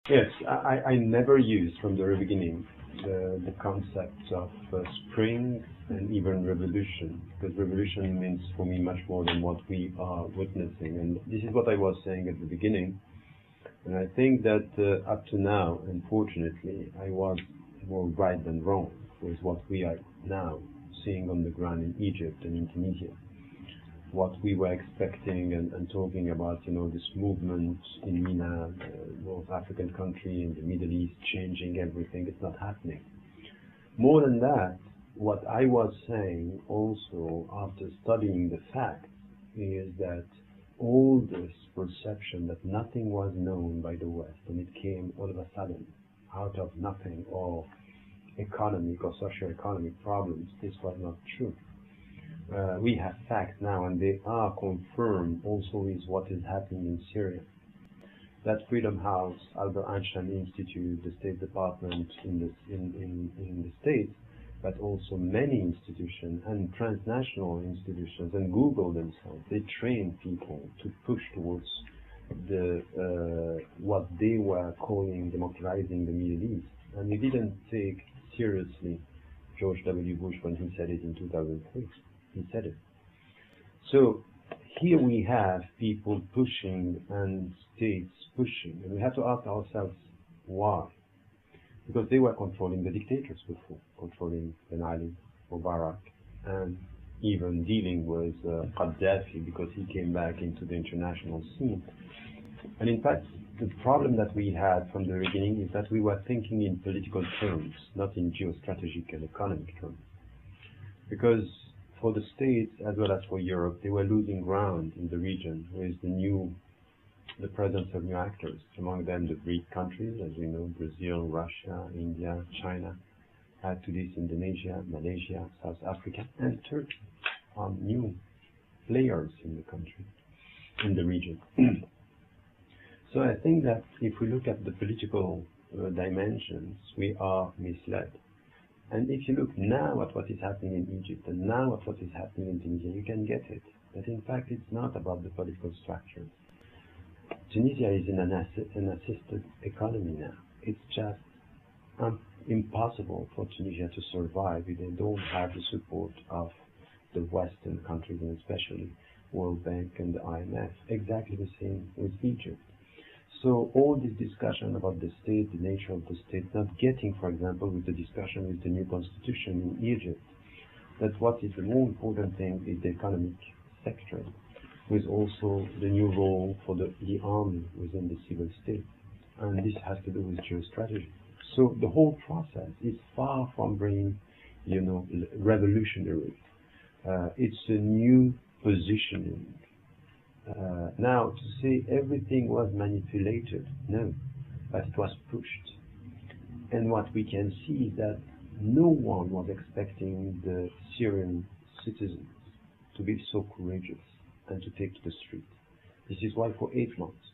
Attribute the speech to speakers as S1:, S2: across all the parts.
S1: Yes, I never used from the very beginning the concept of spring and even revolution, because revolution means for me much more than what we are witnessing. And this is what I was saying at the beginning. And I think that up to now, unfortunately, I was more right than wrong with what we are now seeing on the ground in Egypt and in Tunisia. What we were expecting and talking about, this movement in MENA, North African country, in the Middle East, changing everything, it's not happening. More than that, what I was saying also after studying the facts is that all this perception that nothing was known by the West and it came all of a sudden out of nothing, or economic or socio-economic problems, this was not true. We have facts now, and they are confirmed also with what is happening in Syria. That Freedom House, Albert Einstein Institute, the State Department in the States, but also many institutions and transnational institutions, and Google themselves, they train people to push towards what they were calling democratizing the Middle East. And we didn't take seriously George W. Bush when he said it in 2003. He said it. So here we have people pushing and states pushing, and we have to ask ourselves why. Because they were controlling the dictators before, controlling Ben Ali, Mubarak, and even dealing with Gaddafi, because he came back into the international scene. And in fact, the problem that we had from the beginning is that we were thinking in political terms, not in geostrategic and economic terms. Because for the States, as well as for Europe, they were losing ground in the region with the presence of new actors, among them the BRIC countries, as we know, Brazil, Russia, India, China, add to this Indonesia, Malaysia, South Africa, and Turkey are new players in the country, in the region. So I think that if we look at the political dimensions, we are misled. And if you look now at what is happening in Egypt and now at what is happening in Tunisia, you can get it. That in fact it's not about the political structure. Tunisia is in an assisted economy now. It's just impossible for Tunisia to survive if they don't have the support of the Western countries, and especially World Bank and the IMF. Exactly the same with Egypt. So all this discussion about the state, the nature of the state, not getting, for example, with the discussion with the new constitution in Egypt, that what is the more important thing is the economic sector, with also the new role for the army within the civil state. And this has to do with geostrategy. So the whole process is far from being, revolutionary. It's a new positioning. Now, to say everything was manipulated, no, but it was pushed. And what we can see is that no one was expecting the Syrian citizens to be so courageous and to take to the street. This is why for 8 months,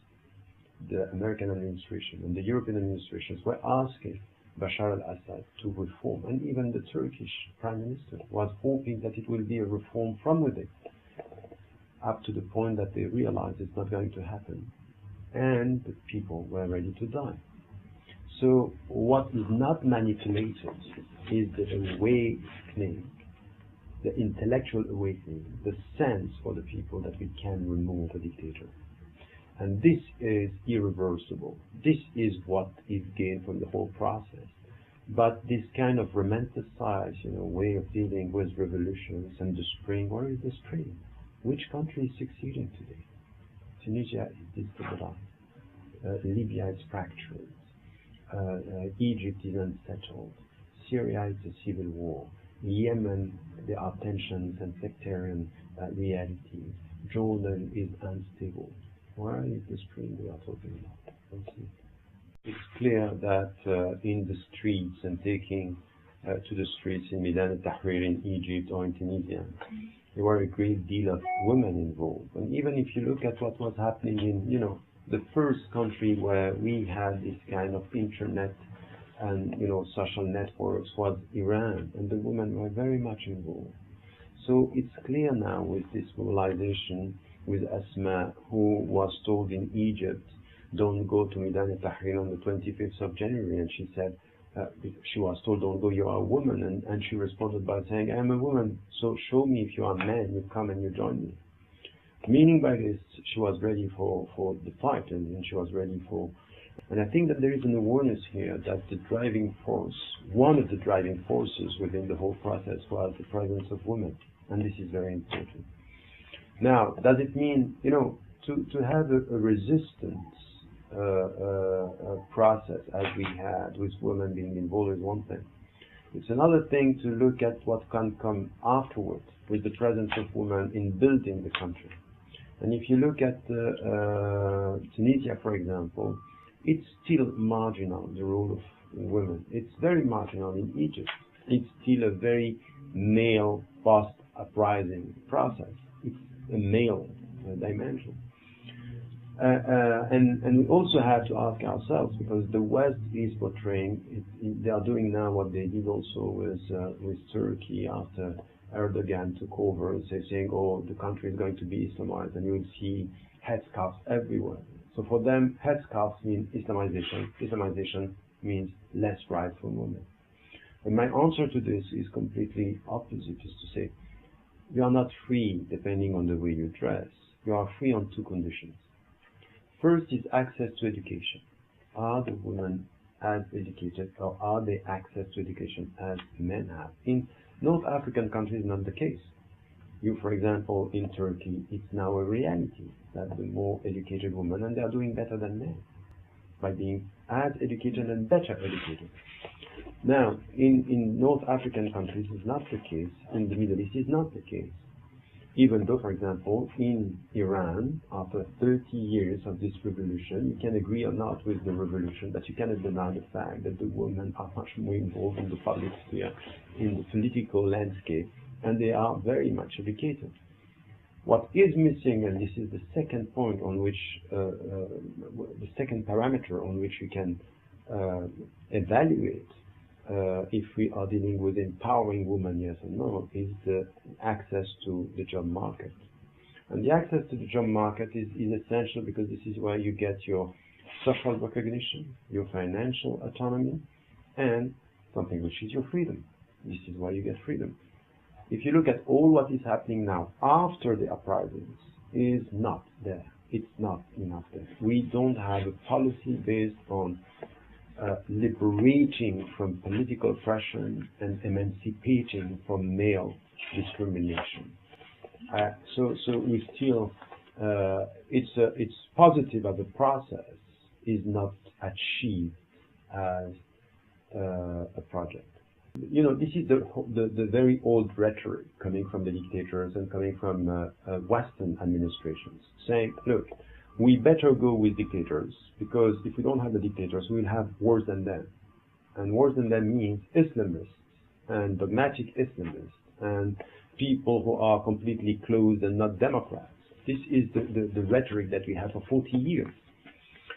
S1: the American administration and the European administrations were asking Bashar al-Assad to reform, and even the Turkish Prime Minister was hoping that it will be a reform from within, up to the point that they realized it's not going to happen, and the people were ready to die. So what is not manipulated is the awakening, the intellectual awakening, the sense for the people that we can remove a dictator. And this is irreversible. This is what is gained from the whole process. But this kind of romanticized, way of dealing with revolutions and the spring, where is the spring? Which country is succeeding today? Tunisia is destabilized. Libya is fractured. Egypt is unsettled. Syria is a civil war. Yemen, there are tensions and sectarian realities. Jordan is unstable. Where is the spring we are talking about? Let's see. It's clear that in the streets and taking to the streets in Midan al-Tahrir in Egypt or in Tunisia, there were a great deal of women involved. And even if you look at what was happening in, the first country where we had this kind of internet and, social networks was Iran, and the women were very much involved. So it's clear now with this mobilization with Asma, who was told in Egypt don't go to Midan al-Tahrir on the 25th of January, and she said, she was told, don't go, you are a woman, and she responded by saying, I am a woman, so show me if you are a man, you come and you join me. Meaning by this, she was ready for the fight, and she was ready for... And I think that there is an awareness here that the driving force, one of the driving forces within the whole process was the presence of women, and this is very important. Now, does it mean, you know, to have a resistance process as we had with women being involved is one thing. It's another thing to look at what can come afterwards with the presence of women in building the country. And if you look at Tunisia, for example, it's still marginal, the role of women. It's very marginal in Egypt. It's still a very male post-uprising process. It's a male dimension. And we also have to ask ourselves, because the West is portraying, they are doing now what they did also with Turkey after Erdogan took over, saying, oh, the country is going to be Islamized, and you will see headscarves everywhere. So for them, headscarves mean Islamization. Islamization means less rights for women. And my answer to this is completely opposite, is to say, you are not free depending on the way you dress. You are free on two conditions. First is access to education. Are the women as educated, or are they access to education as men have? In North African countries, not the case. You, for example, in Turkey, it's now a reality that the more educated women, and they are doing better than men, by being as educated and better educated. Now, in North African countries, it's not the case. In the Middle East, it's not the case. Even though, for example, in Iran, after 30 years of this revolution, you can agree or not with the revolution, but you cannot deny the fact that the women are much more involved in the public sphere, in the political landscape, and they are very much educated. What is missing, and this is the second point on which, the second parameter on which we can evaluate if we are dealing with empowering women, yes or no, is the access to the job market. And the access to the job market is essential, because this is where you get your social recognition, your financial autonomy, and something which is your freedom. This is why you get freedom. If you look at all what is happening now after the uprisings, is not there. It's not enough there. We don't have a policy based on liberating from political oppression and emancipating from male discrimination. So we still, it's positive as a process, is not achieved as a project. You know, this is the very old rhetoric coming from the dictators and coming from Western administrations, saying, look, we better go with dictators, because if we don't have the dictators, we'll have worse than them. And worse than them means Islamists and dogmatic Islamists and people who are completely closed and not democrats. This is the rhetoric that we have for 40 years.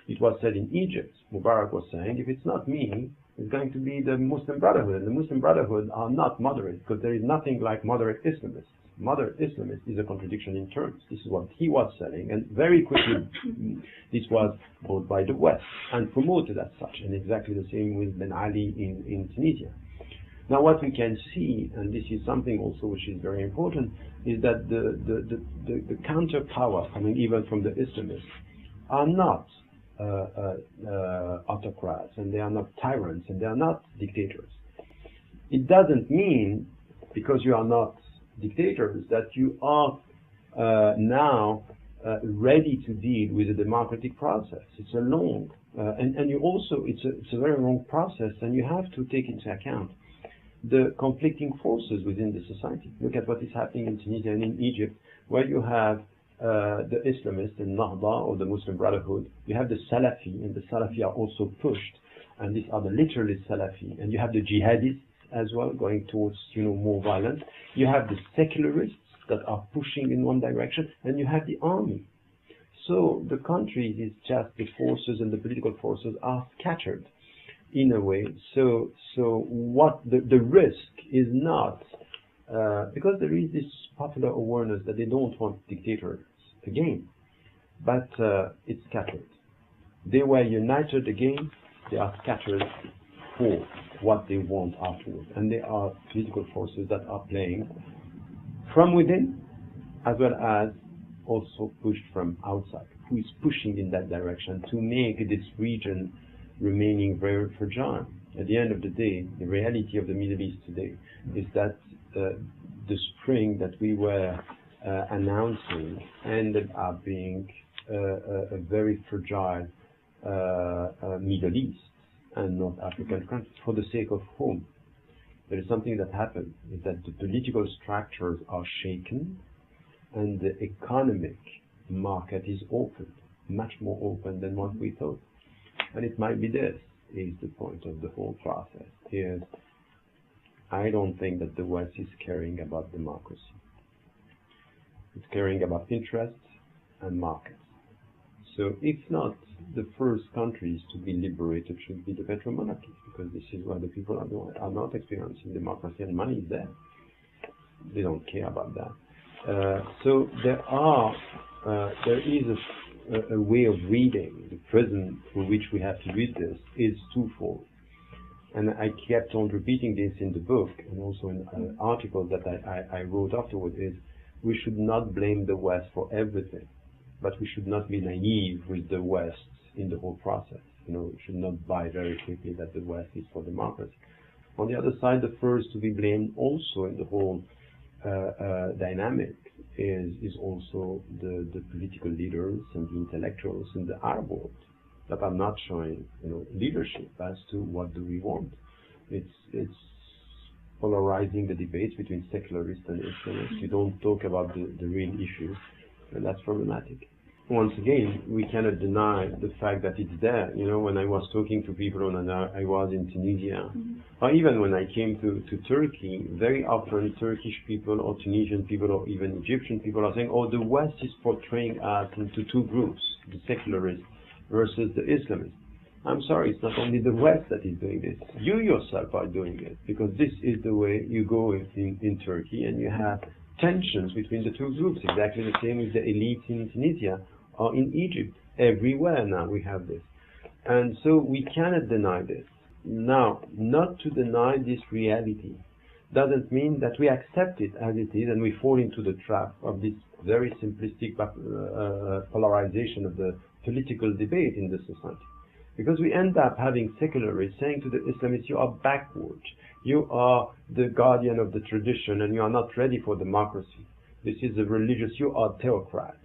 S1: It was said in Egypt, Mubarak was saying, if it's not me, it's going to be the Muslim Brotherhood. And the Muslim Brotherhood are not moderate, because there is nothing like moderate Islamists. Moderate Islamist is a contradiction in terms. This is what he was selling, and very quickly this was bought by the West and promoted as such, and exactly the same with Ben Ali in Tunisia. Now what we can see, and this is something also which is very important, is that the counter power coming even from the Islamists are not autocrats, and they are not tyrants, and they are not dictators. It doesn't mean, because you are not dictators, that you are now ready to deal with the democratic process. It's a long and you also, it's a very long process, and you have to take into account the conflicting forces within the society. Look at what is happening in Tunisia and in Egypt, where you have the Islamists and Nahda, or the Muslim Brotherhood. You have the Salafi, and the Salafi are also pushed, and these are the literalist Salafi. And you have the jihadists as well, going towards, you know, more violence. You have the secularists that are pushing in one direction, and you have the army. So the country is just, the forces and the political forces are scattered in a way. So what the risk is not, because there is this popular awareness that they don't want dictators again, but it's scattered. They were united again, they are scattered for what they want afterwards. And there are political forces that are playing from within, as well as also pushed from outside, who is pushing in that direction to make this region remaining very fragile. At the end of the day, the reality of the Middle East today is that the spring that we were announcing ended up being a very fragile Middle East and North African countries. For the sake of whom? There is something that happened, is that the political structures are shaken and the economic market is open, much more open than what we thought. And it might be this is the point of the whole process, is I don't think that the West is caring about democracy. It's caring about interests and markets. So if not, the first countries to be liberated should be the petromonarchies, because this is what the people are not experiencing democracy, and money is there. They don't care about that. So there is a way of reading the prism through which we have to read this is twofold. And I kept on repeating this in the book and also in an article that I wrote afterwards, is we should not blame the West for everything, but we should not be naive with the West in the whole process. You know, we should not buy very quickly that the West is for democracy. On the other side, the first to be blamed also in the whole dynamic is also the political leaders and the intellectuals in the Arab world that are not showing, you know, leadership as to what do we want. It's polarizing the debates between secularists and Islamists. You don't talk about the real issues, and that's problematic. Once again, we cannot deny the fact that it's there. You know, when I was talking to people when I was in Tunisia, or even when I came to Turkey, very often Turkish people or Tunisian people or even Egyptian people are saying, oh, the West is portraying us into two groups, the secularists versus the Islamists. I'm sorry, it's not only the West that is doing this. You yourself are doing it, because this is the way you go in Turkey, and you have tensions between the two groups, exactly the same with the elites in Tunisia or in Egypt. Everywhere now we have this. And so we cannot deny this. Now, not to deny this reality doesn't mean that we accept it as it is and we fall into the trap of this very simplistic polarization of the political debate in the society. Because we end up having secularists saying to the Islamists, you are backward, you are the guardian of the tradition and you are not ready for democracy. This is a religious, you are theocrats.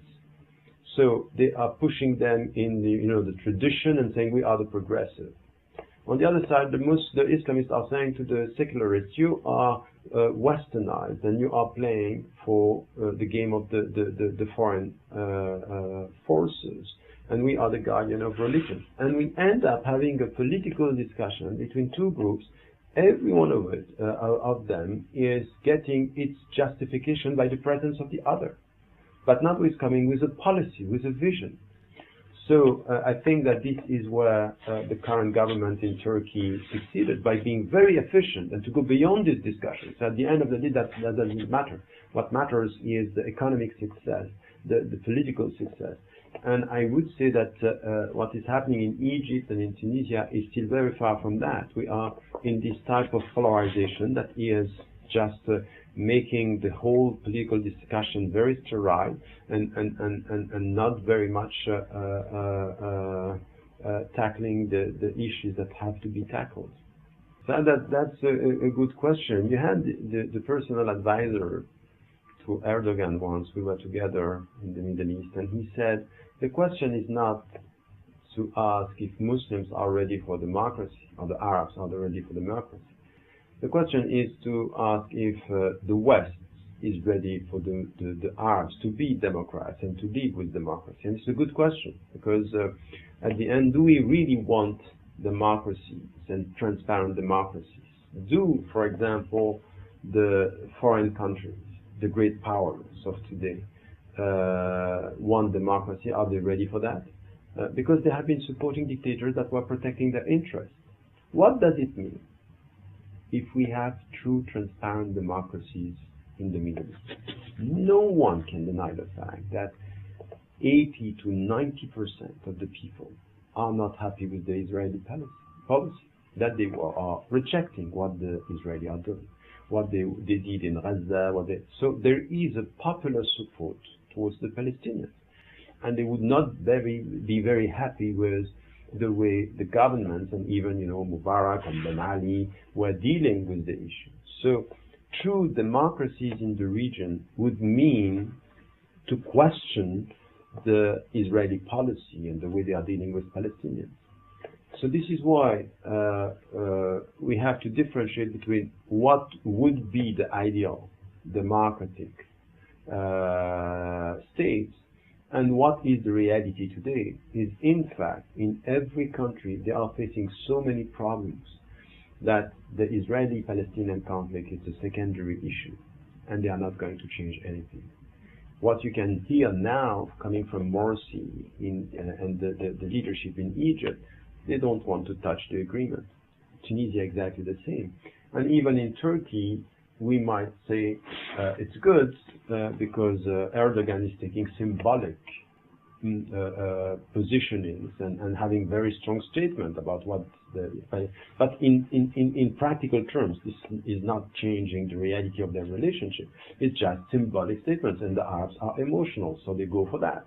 S1: So they are pushing them in the tradition and saying we are the progressive. On the other side, the Islamists are saying to the secularists, you are westernized and you are playing for the game of the foreign forces, and we are the guardian of religion. And we end up having a political discussion between two groups. Every one of them is getting its justification by the presence of the other, but not with coming with a policy, with a vision. So I think that this is where the current government in Turkey succeeded, by being very efficient and to go beyond these discussions. At the end of the day, that doesn't matter. What matters is the economic success, the political success. And I would say that what is happening in Egypt and in Tunisia is still very far from that. We are in this type of polarization that is just making the whole political discussion very sterile and not very much tackling the issues that have to be tackled. So that's a good question. You had the personal advisor to Erdogan once. We were together in the Middle East, and he said, the question is not to ask if Muslims are ready for democracy or the Arabs are ready for democracy. The question is to ask if the West is ready for the Arabs to be Democrats and to live with democracy. And it's a good question, because at the end, do we really want democracies and transparent democracies? Do, for example, the foreign countries, the great powers of today, want democracy? Are they ready for that? Because they have been supporting dictators that were protecting their interests. What does it mean if we have true transparent democracies in the Middle East? No one can deny the fact that 80 to 90% of the people are not happy with the Israeli policy, that they are rejecting what the Israelis are doing, what they did in Gaza. So there is a popular support towards the Palestinians, and they would not be very happy with the way the government and even Mubarak and Ben Ali were dealing with the issue. So true democracies in the region would mean to question the Israeli policy and the way they are dealing with Palestinians. So this is why we have to differentiate between what would be the ideal democratic state and what is the reality today. Is in fact, in every country they are facing so many problems that the Israeli-Palestinian conflict is a secondary issue, and they are not going to change anything. What you can hear now coming from Morsi and the leadership in Egypt, they don't want to touch the agreement. Tunisia exactly the same. And even in Turkey, we might say it's good because Erdogan is taking symbolic positionings and having very strong statement about what but in practical terms, this is not changing the reality of their relationship. It's just symbolic statements, and the Arabs are emotional, so they go for that.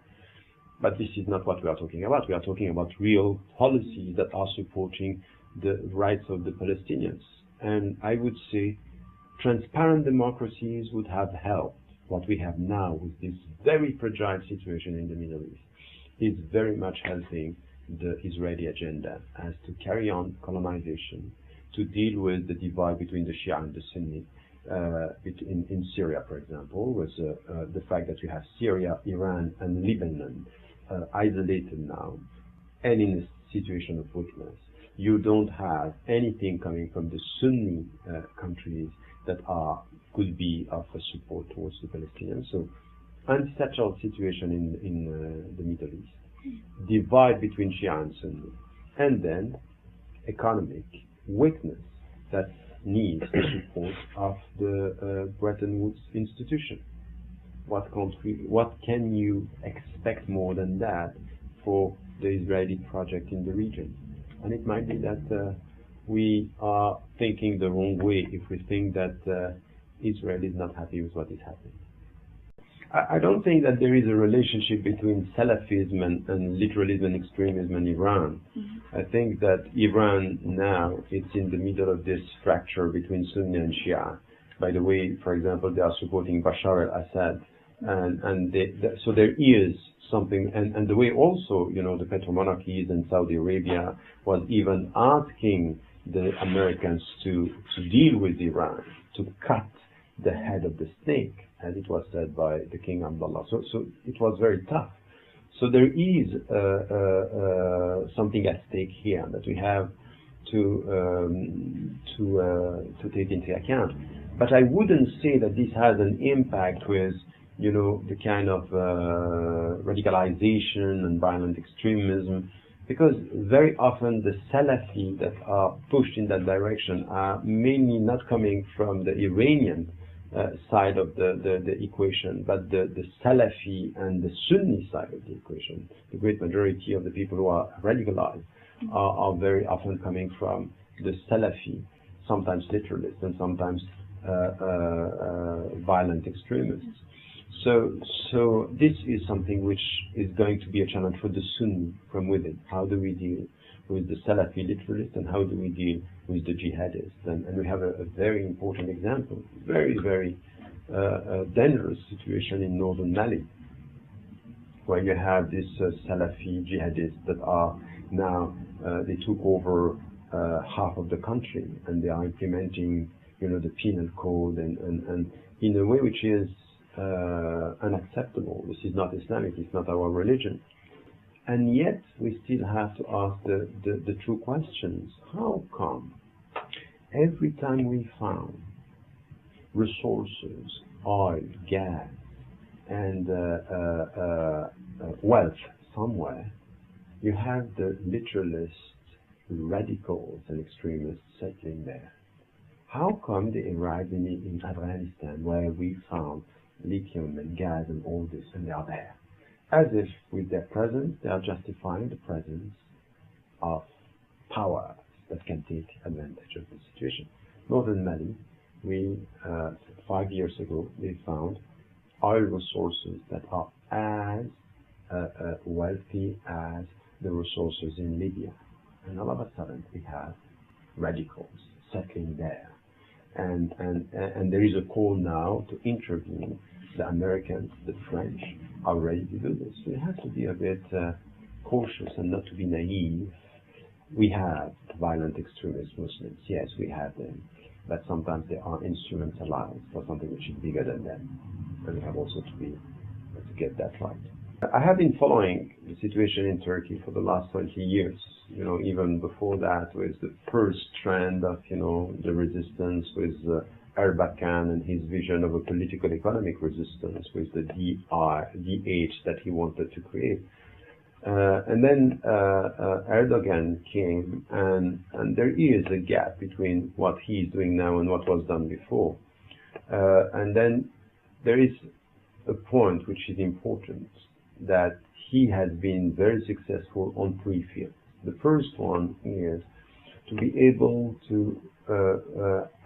S1: But this is not what we are talking about. We are talking about real policies that are supporting the rights of the Palestinians. And I would say transparent democracies would have helped. What we have now with this very fragile situation in the Middle East is very much helping the Israeli agenda as to carry on colonization, to deal with the divide between the Shia and the Sunni, in Syria, for example, with the fact that you have Syria, Iran, and Lebanon isolated now, and in a situation of weakness. You don't have anything coming from the Sunni countries that could be of a support towards the Palestinians. So, unsettled situation in the Middle East, divide between Shia and Sunni, and then economic weakness that needs the support of the Bretton Woods institution. What can you expect more than that for the Israeli project in the region? And it might be that we are thinking the wrong way if we think that Israel is not happy with what is happening. I don't think that there is a relationship between Salafism and literalism and extremism in Iran. Mm-hmm. I think that Iran now it's in the middle of this fracture between Sunni and Shia. By the way, for example, they are supporting Bashar al-Assad, and so there is something, and the way also, the petromonarchies in Saudi Arabia was even asking the Americans to deal with Iran, to cut the head of the snake, as it was said by the King Abdullah. So it was very tough. So there is something at stake here that we have to take into account. But I wouldn't say that this has an impact with the kind of radicalization and violent extremism, because very often the Salafi that are pushed in that direction are mainly not coming from the Iranian side of the equation, but the Salafi and the Sunni side of the equation. The great majority of the people who are radicalized are very often coming from the Salafi, sometimes literalists and sometimes violent extremists. So this is something which is going to be a challenge for the Sunni from within. How do we deal with the Salafi literalists, and how do we deal with the jihadists? And we have a very important example, very, very dangerous situation in northern Mali, where you have these Salafi jihadists that are now, they took over half of the country, and they are implementing, the penal code and in a way which is unacceptable. This is not Islamic, it's not our religion. And yet we still have to ask the true questions. How come every time we found resources, oil, gas, and wealth somewhere, you have the literalists, radicals, and extremists settling there? How come they arrived in Afghanistan, where we found lithium and gas and all this, and they are there? As if with their presence, they are justifying the presence of powers that can take advantage of the situation. Northern Mali, 5 years ago, they found oil resources that are as wealthy as the resources in Libya. And all of a sudden, we have radicals settling there. And there is a call now to intervene. The Americans, the French are ready to do this. We have to be a bit cautious and not to be naive. We have violent extremist Muslims. Yes, we have them. But sometimes they are instrumentalized for something which is bigger than them. And we have also to get that right. I have been following the situation in Turkey for the last 20 years. Even before that, with the first trend of, the resistance with Erbakan and his vision of a political economic resistance with the DH that he wanted to create. And then Erdogan came, and there is a gap between what he is doing now and what was done before. And then there is a point which is important, that he has been very successful on 3 fields. The first one is to be able to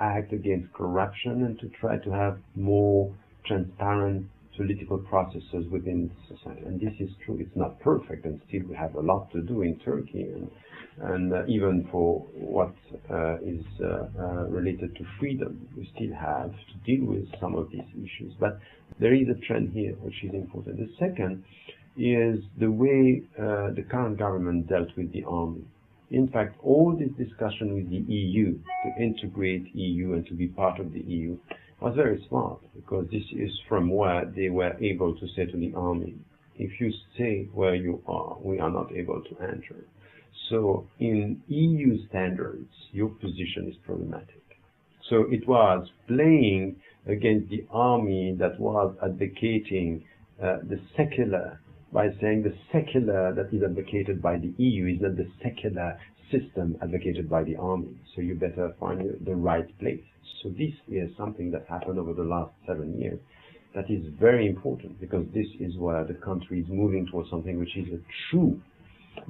S1: act against corruption and to try to have more transparent political processes within society. And this is true. It's not perfect, and still we have a lot to do in Turkey, and even for what is related to freedom, we still have to deal with some of these issues. But there is a trend here which is important. The second is the way the current government dealt with the army. In fact, all this discussion with the EU, to integrate EU and to be part of the EU, was very smart, because this is from where they were able to say to the army, if you stay where you are, we are not able to enter. So in EU standards, your position is problematic. So it was playing against the army that was advocating the secular, by saying the secular that is advocated by the EU is not the secular system advocated by the army. So you better find the right place. So this is something that happened over the last 7 years that is very important, because this is where the country is moving towards something which is a true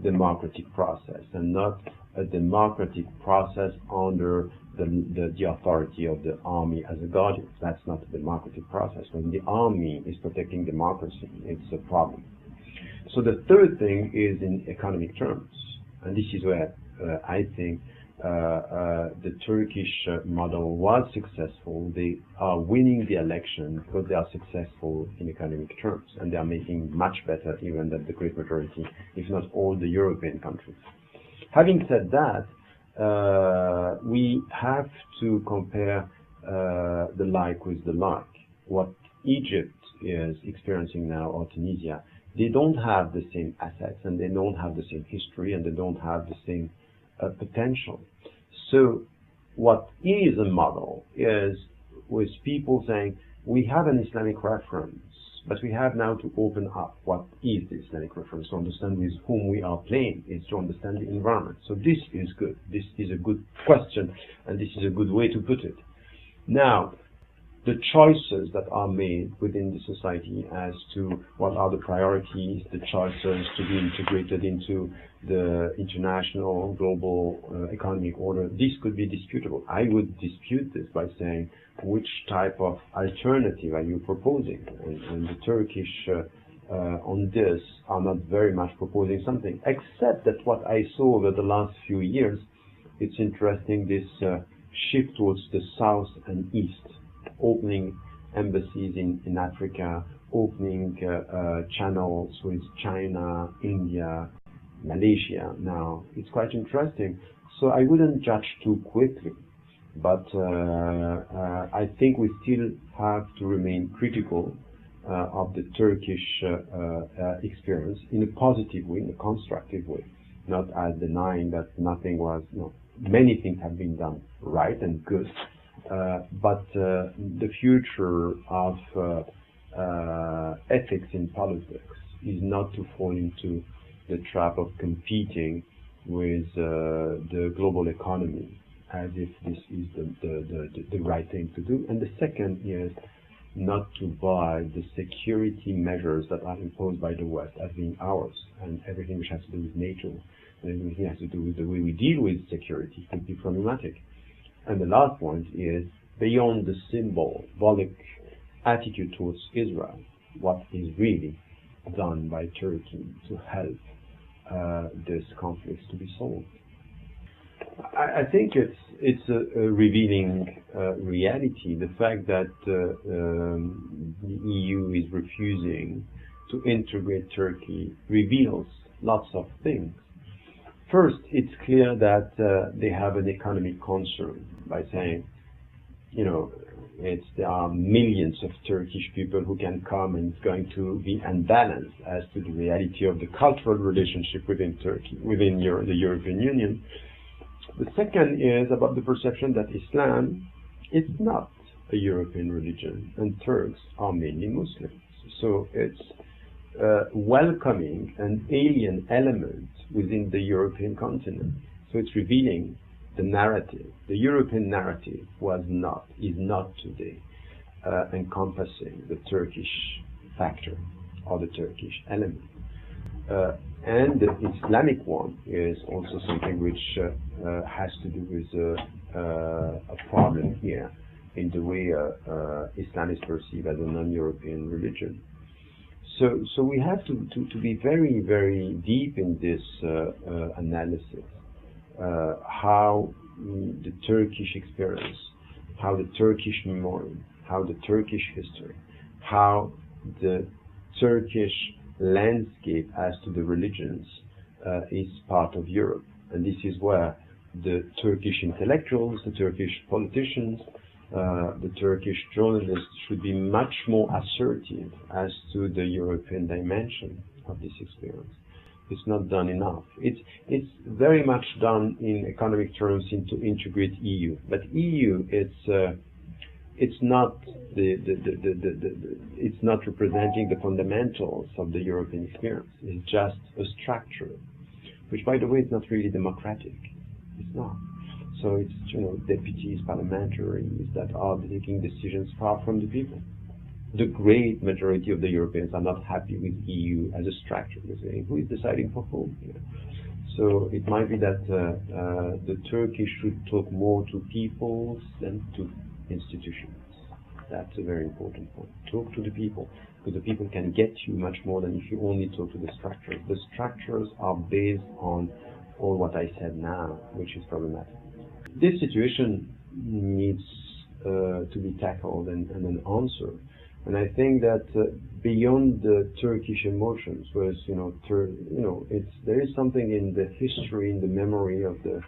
S1: democratic process, and not a democratic process under the authority of the army as a guardian. That's not a democratic process. When the army is protecting democracy, it's a problem. So the third thing is in economic terms, and this is where I think the Turkish model was successful. They are winning the election because they are successful in economic terms, and they are making much better even than the great majority, if not all, the European countries. Having said that, we have to compare the like with the like. What Egypt is experiencing now, or Tunisia, they don't have the same assets, and they don't have the same history, and they don't have the same potential. So what is a model is with people saying, we have an Islamic reference, but we have now to open up what is the Islamic reference, to understand with whom we are playing, is to understand the environment. So this is good. This is a good question, and this is a good way to put it. Now, the choices that are made within the society as to what are the priorities, the choices to be integrated into the international global economic order, this could be disputable. I would dispute this by saying, which type of alternative are you proposing? And the Turkish on this are not very much proposing something, except that what I saw over the last few years, it's interesting, this shift towards the south and east, opening embassies in Africa, opening channels with China, India, Malaysia now. It's quite interesting. So I wouldn't judge too quickly, but I think we still have to remain critical of the Turkish experience in a positive way, in a constructive way, not as denying that nothing was, many things have been done right and good. But the future of ethics in politics is not to fall into the trap of competing with the global economy as if this is the right thing to do. And the second is not to buy the security measures that are imposed by the West as being ours, and everything which has to do with NATO. and everything has to do with the way we deal with security could be problematic. And the last point is, beyond the symbolic attitude towards Israel, what is really done by Turkey to help this conflict to be solved? I think it's a revealing reality. The fact that the EU is refusing to integrate Turkey reveals lots of things. First, it's clear that they have an economic concern by saying, you know, there are millions of Turkish people who can come, and it's going to be unbalanced as to the reality of the cultural relationship within Turkey, within the European Union. The second is about the perception that Islam is not a European religion, and Turks are mainly Muslims. So it's welcoming an alien element within the European continent. So it's revealing the narrative. The European narrative is not today encompassing the Turkish factor or the Turkish element. And the Islamic one is also something which has to do with a problem here in the way Islam is perceived as a non-European religion. So we have to be very, very deep in this analysis. How the Turkish experience, how the Turkish memory, how the Turkish history, how the Turkish landscape as to the religions is part of Europe. And this is where the Turkish intellectuals, the Turkish politicians, the Turkish journalists should be much more assertive as to the European dimension of this experience. It's not done enough. It's very much done in economic terms to integrate EU, but EU it's not it's not representing the fundamentals of the European experience. It's just a structure, which, by the way, is not really democratic. It's not. So it's, you know, deputies, parliamentaries that are taking decisions far from the people. The great majority of the Europeans are not happy with EU as a structure. They're saying, who is deciding for whom? You know? So it might be that the Turkish should talk more to people than to institutions. That's a very important point. Talk to the people, because the people can get you much more than if you only talk to the structures. The structures are based on all what I said now, which is problematic. This situation needs to be tackled and an answer. And I think that beyond the Turkish emotions, whereas there is something in the history, in the memory of the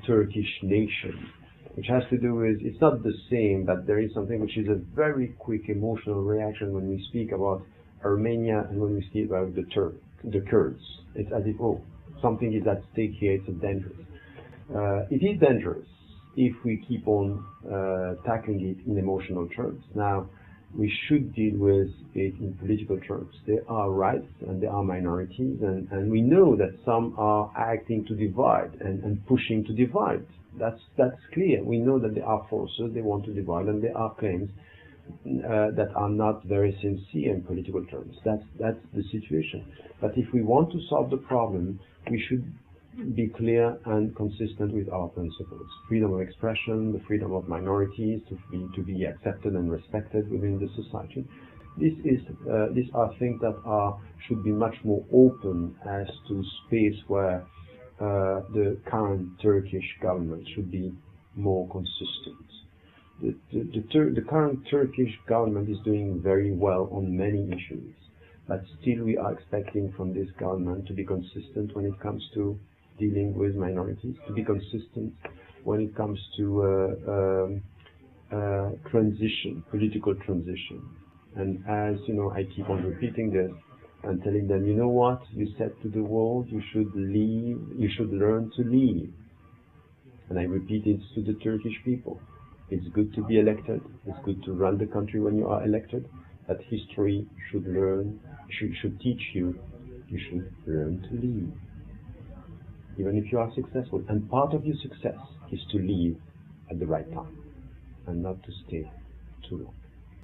S1: Turkish nation, which has to do with, it's not the same, but there is something which is a very quick emotional reaction when we speak about Armenia and when we speak about the Kurds. It's as if, oh, something is at stake here, it's dangerous. It is dangerous if we keep on tackling it in emotional terms. Now, we should deal with it in political terms. There are rights and there are minorities, and we know that some are acting to divide and pushing to divide. That's clear. We know that there are forces, they want to divide, and there are claims that are not very sincere in political terms. That's the situation. But if we want to solve the problem, we should be clear and consistent with our principles. Freedom of expression, the freedom of minorities to be accepted and respected within the society. These are things that should be much more open as to space where the current Turkish government should be more consistent. The current Turkish government is doing very well on many issues, but still we are expecting from this government to be consistent when it comes to dealing with minorities, to be consistent when it comes to transition, political transition. And as you know, I keep on repeating this and telling them, you know what, you said to the world, you should leave, you should learn to leave. And I repeat it to the Turkish people. It's good to be elected, it's good to run the country when you are elected, but history should teach you should learn to leave. Even if you are successful. And part of your success is to leave at the right time and not to stay too long.